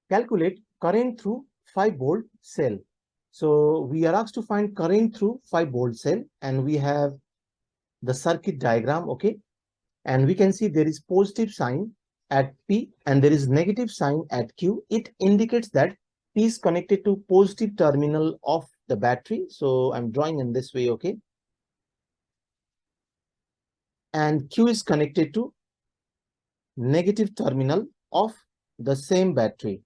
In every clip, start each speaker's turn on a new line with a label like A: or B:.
A: calculate current through 5-volt cell. So we are asked to find current through 5-volt cell, and we have the circuit diagram, okay? And we can see there is positive sign at P and there is negative sign at Q. It indicates that P is connected to positive terminal of the battery. So I'm drawing in this way, okay? And Q is connected to negative terminal of the same battery.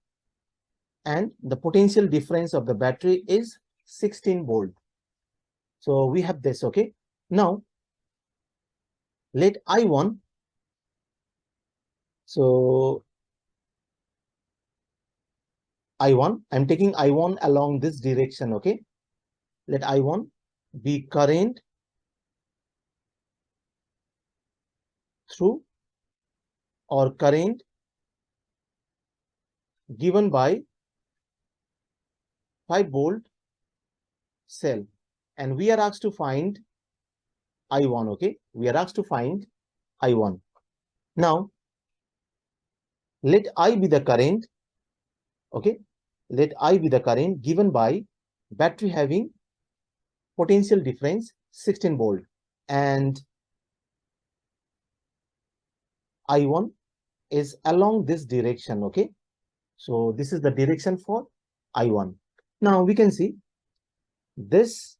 A: And the potential difference of the battery is 16 volt. So we have this, okay? Now, let I1, so I1, I'm taking I1 along this direction, okay? Let I1 be current through or current given by 5-volt cell. And we are asked to find I1, okay? We are asked to find I1. Now, let I be the current, okay? Let I be the current given by battery having potential difference 16 volt. And I1 is along this direction, okay? So this is the direction for I1. Now we can see this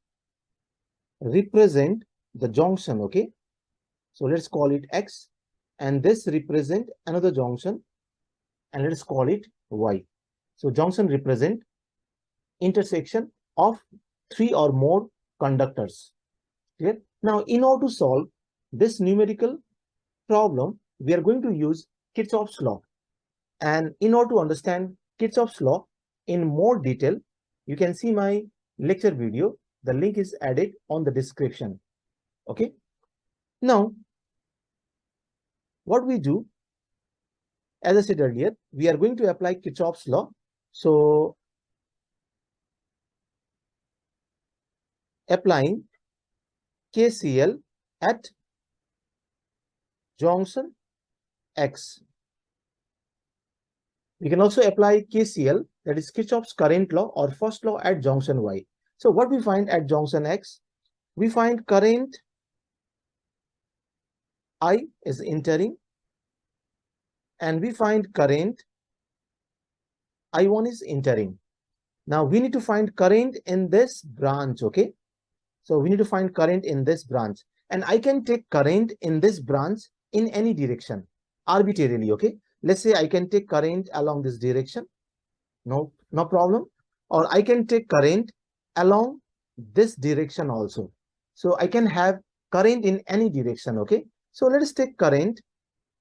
A: represent the junction, okay? So let's call it X, and this represent another junction, and let's call it Y. So junction represent intersection of 3 or more conductors. Clear? Now, in order to solve this numerical problem, we are going to use Kirchhoff's law. And in order to understand Kirchhoff's law in more detail, you can see my lecture video. The link is added on the description. Okay. Now, what we do, as I said earlier, we are going to apply Kirchhoff's law. So, applying KCL at junction X. We can also apply KCL, that is Kirchhoff's current law or first law, at junction Y. So what we find at junction X? We find current I is entering, and we find current I1 is entering. Now we need to find current in this branch, okay? So we need to find current in this branch, and I can take current in this branch in any direction arbitrarily, okay? Let's say I can take current along this direction, no problem. Or I can take current along this direction also. So I can have current in any direction, okay? So let us take current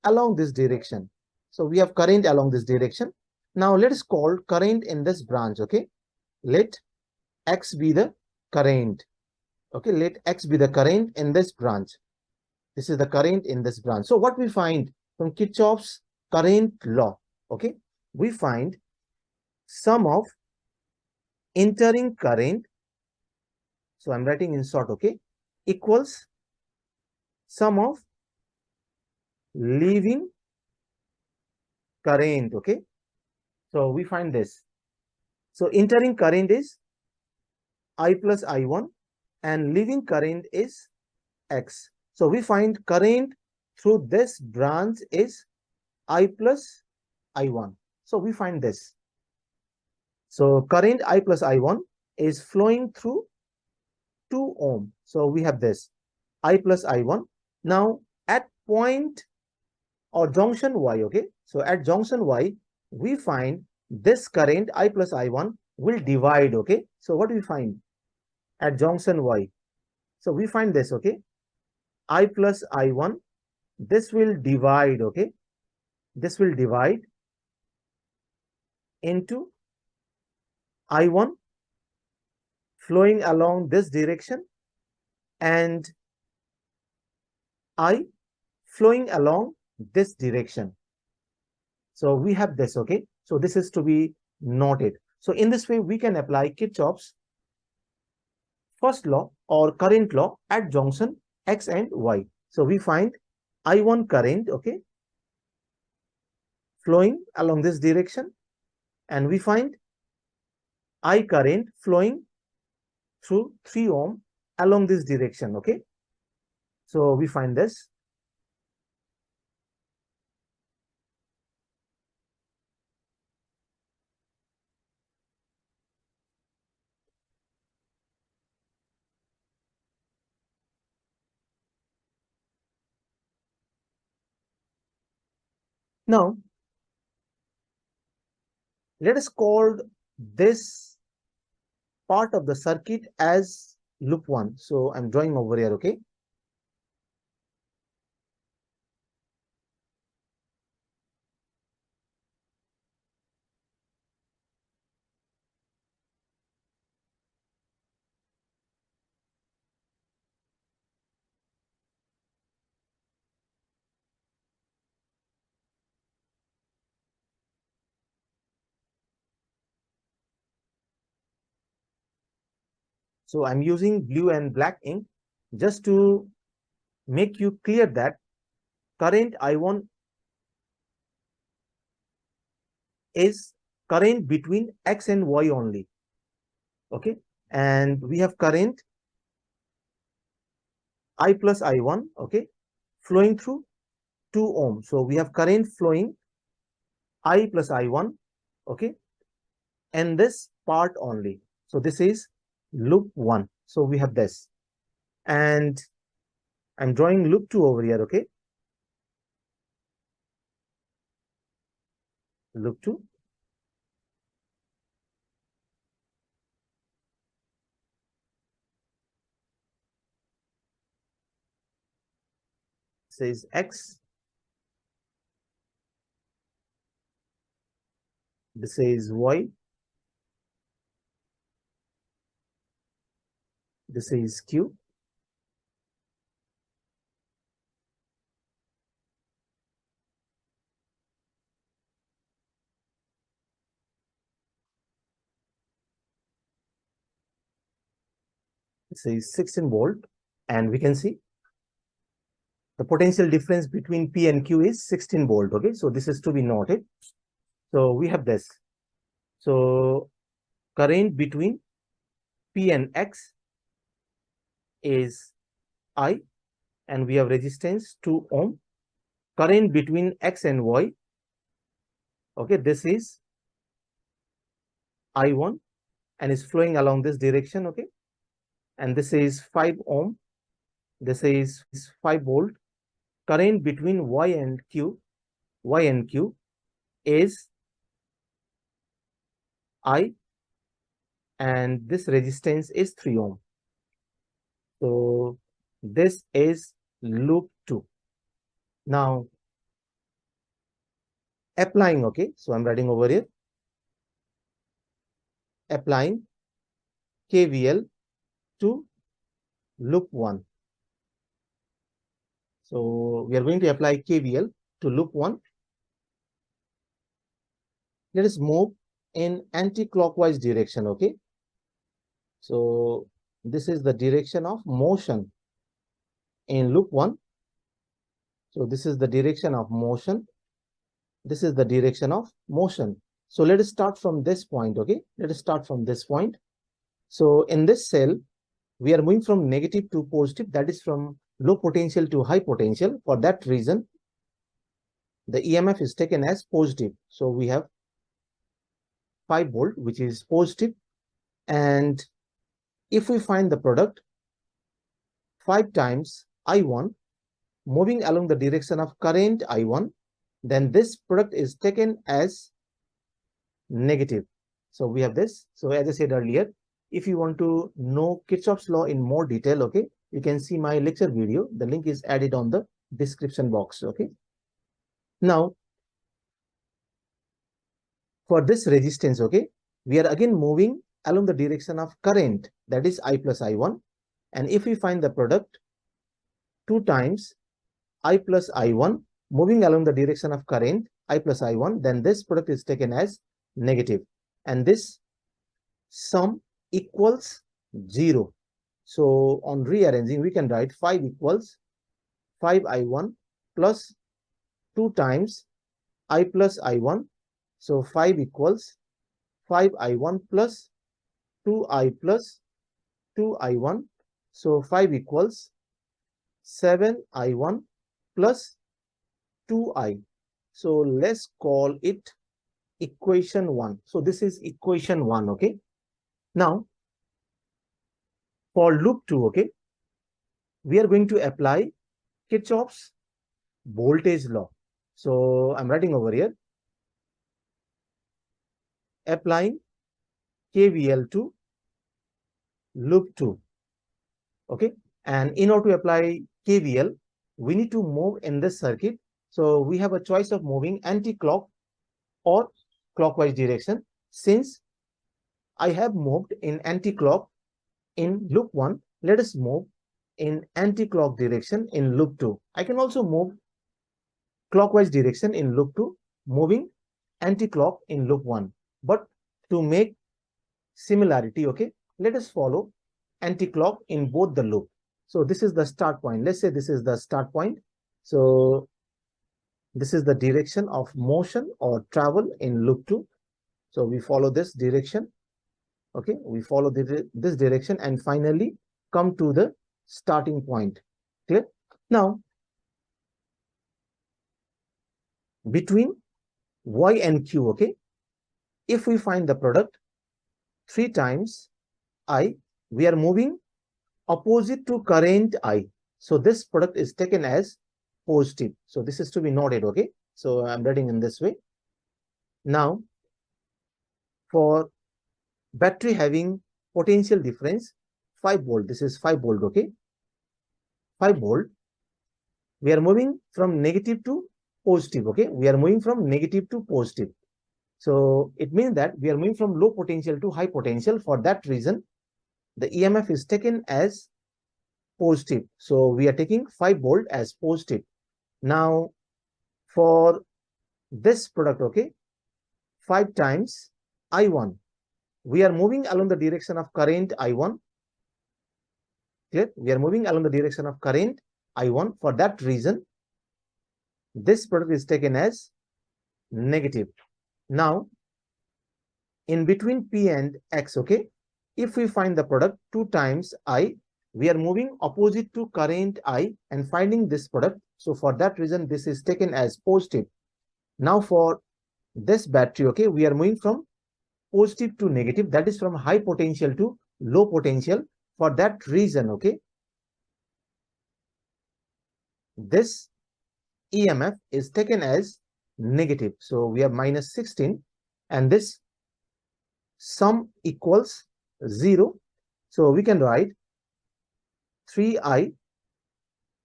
A: along this direction. So we have current along this direction. Now let us call current in this branch, okay? Let X be the current, okay? Let X be the current in this branch. This is the current in this branch. So what we find from Kirchhoff's current law, okay? We find sum of entering current, so I'm writing in short, okay, equals sum of leaving current, okay? So we find this. So entering current is I plus I1 and leaving current is X. So we find current through this branch is I plus I1. So we find this. So current I plus I1 is flowing through 2 ohm. So we have this I plus I1. Now at point or junction Y, okay? So at junction Y, we find this current I plus I1 will divide, okay? So what do we find at junction Y? So we find this, okay? I plus I1, this will divide, okay? This will divide into I1 flowing along this direction and I flowing along this direction. So we have this, okay? So this is to be noted. So in this way, we can apply Kirchhoff's first law or current law at junction X and Y. So we find I1 current, okay, flowing along this direction, and we find I current flowing through 3 ohm along this direction. Okay, so we find this. Now let us call this part of the circuit as loop 1. So I'm drawing over here. Okay, so I'm using blue and black ink just to make you clear that current I1 is current between X and Y only. Okay, and we have current I plus I1, okay, flowing through 2 ohm. So we have current flowing I plus I1, okay, and this part only. So this is loop 1. So we have this, and I'm drawing loop 2 over here. Okay, loop 2. Says X, this is Y, this is Q, this is 16 volt, and we can see the potential difference between P and Q is 16 volt. Okay, so this is to be noted. So we have this. So current between P and X is I, and we have resistance 2 ohm. Current between X and Y, okay, this is I1 and is flowing along this direction. Okay, and this is 5 ohm. This is 5 volt. Current between Y and Q is I, and this resistance is 3 ohm. So this is loop 2. Now applying, okay, so I'm writing over here, applying KVL to loop 1. So we are going to apply KVL to loop 1. Let us move in anti-clockwise direction. Okay, so this is the direction of motion in loop 1. So this is the direction of motion. This is the direction of motion. So let us start from this point. Okay, let us start from this point. So in this cell, we are moving from negative to positive, that is from low potential to high potential. For that reason, the EMF is taken as positive. So we have 5 volt, which is positive. And if we find the product 5 times I1 moving along the direction of current I1, then this product is taken as negative. So we have this. So as I said earlier, if you want to know Kirchhoff's law in more detail, okay, you can see my lecture video. The link is added on the description box. Okay, now for this resistance, okay, we are again moving along the direction of current, that is I plus I1. And if we find the product 2 times I plus I1 moving along the direction of current I plus I1, then this product is taken as negative, and this sum equals 0. So on rearranging, we can write 5 equals 5I1 plus 2 times I plus I1. So 5 equals 5i1 plus 2i plus 2i1. So 5 equals 7i1 plus 2i. So let's call it equation 1. So this is equation 1, okay? Now, for loop 2, okay, we are going to apply Kirchhoff's voltage law. So I'm writing over here, applying KVL to loop 2, okay? And in order to apply KVL, we need to move in this circuit. So we have a choice of moving anti-clock or clockwise direction. Since I have moved in anti-clock in loop 1, let us move in anti-clock direction in loop 2. I can also move clockwise direction in loop 2, moving anti-clock in loop 1. But to make similarity, okay, let us follow anti-clock in both the loop. So this is the start point. Let's say this is the start point. So this is the direction of motion or travel in loop 2. So we follow this direction. Okay, we follow this direction and finally come to the starting point. Clear? Now, between y and q, okay, if we find the product 3 times I, we are moving opposite to current I. So this product is taken as positive. So this is to be noted, okay? So I'm writing in this way. Now, for battery having potential difference 5 volt, this is 5 volt, okay? 5 volt, we are moving from negative to positive, okay? We are moving from negative to positive. So it means that we are moving from low potential to high potential. For that reason, the EMF is taken as positive. So we are taking 5 volt as positive. Now, for this product, okay, 5 times I1, we are moving along the direction of current I1. Clear? We are moving along the direction of current I1. For that reason, this product is taken as negative. Now, in between P and X, okay, if we find the product 2 times I, we are moving opposite to current I and finding this product. So for that reason, this is taken as positive. Now for this battery, okay, we are moving from positive to negative, that is from high potential to low potential. For that reason, okay, this EMF is taken as negative. So we have minus 16 and this sum equals 0. So we can write 3i,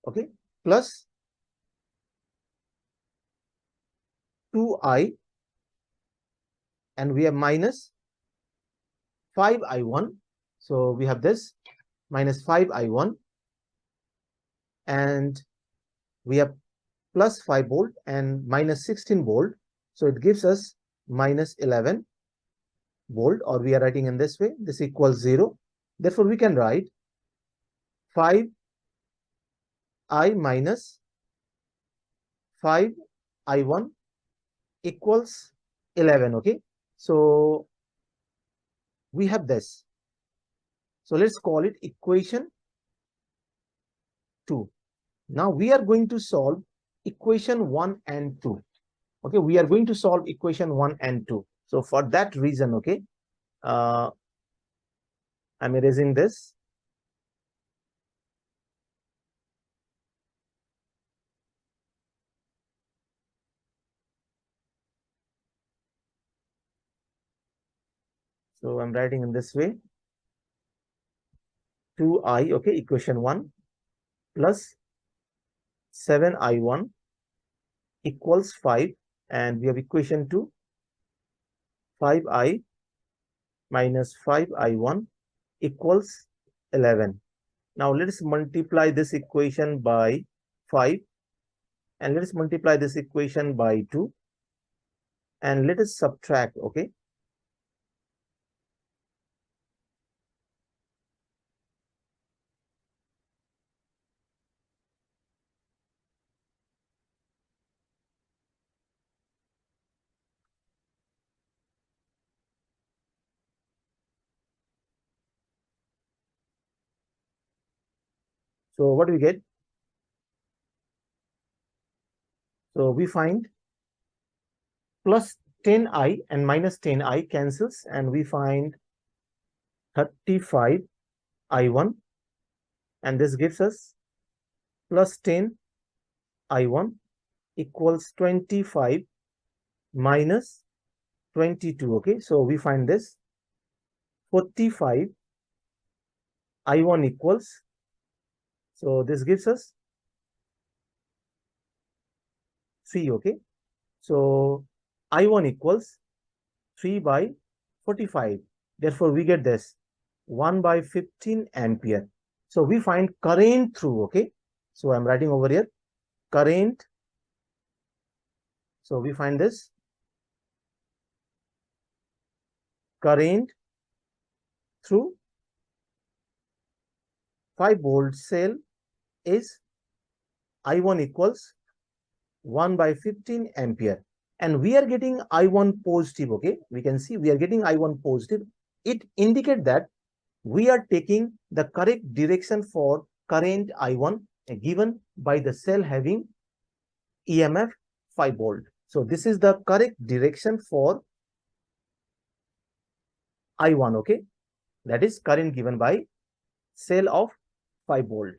A: okay, plus 2i, and we have minus 5i1. So we have this minus 5i1 and we have plus 5 volt and minus 16 volt. So it gives us minus 11 volt, or we are writing in this way, this equals 0. Therefore, we can write 5i minus 5i1 equals 11, okay? So we have this. So let's call it equation 2. Now we are going to solve equation 1 and 2. Okay, we are going to solve equation 1 and 2. So for that reason, okay, I'm erasing this. So I'm writing in this way. 2i, okay, equation 1 plus 7i1 equals 5, and we have equation 2, 5i minus 5i1 equals 11. Now let's multiply this equation by 5 and let us multiply this equation by 2 and let us subtract, okay. So what do we get? So we find plus 10i and minus 10i cancels, and we find 35i1, and this gives us plus 10i1 equals 25 minus 22. Okay, so we find this 45 I1 equals, so this gives us 3. Okay, so I1 equals 3 by 45. Therefore, we get this 1 by 15 ampere. So we find current through. Okay, so I'm writing over here current. So we find this current through 5-volt cell is I1 equals 1 by 15 ampere. And we are getting I1 positive. Okay, we can see we are getting I1 positive. It indicates that we are taking the correct direction for current I1 given by the cell having EMF 5 volt. So this is the correct direction for I1. Okay, that is current given by cell of 5 volt.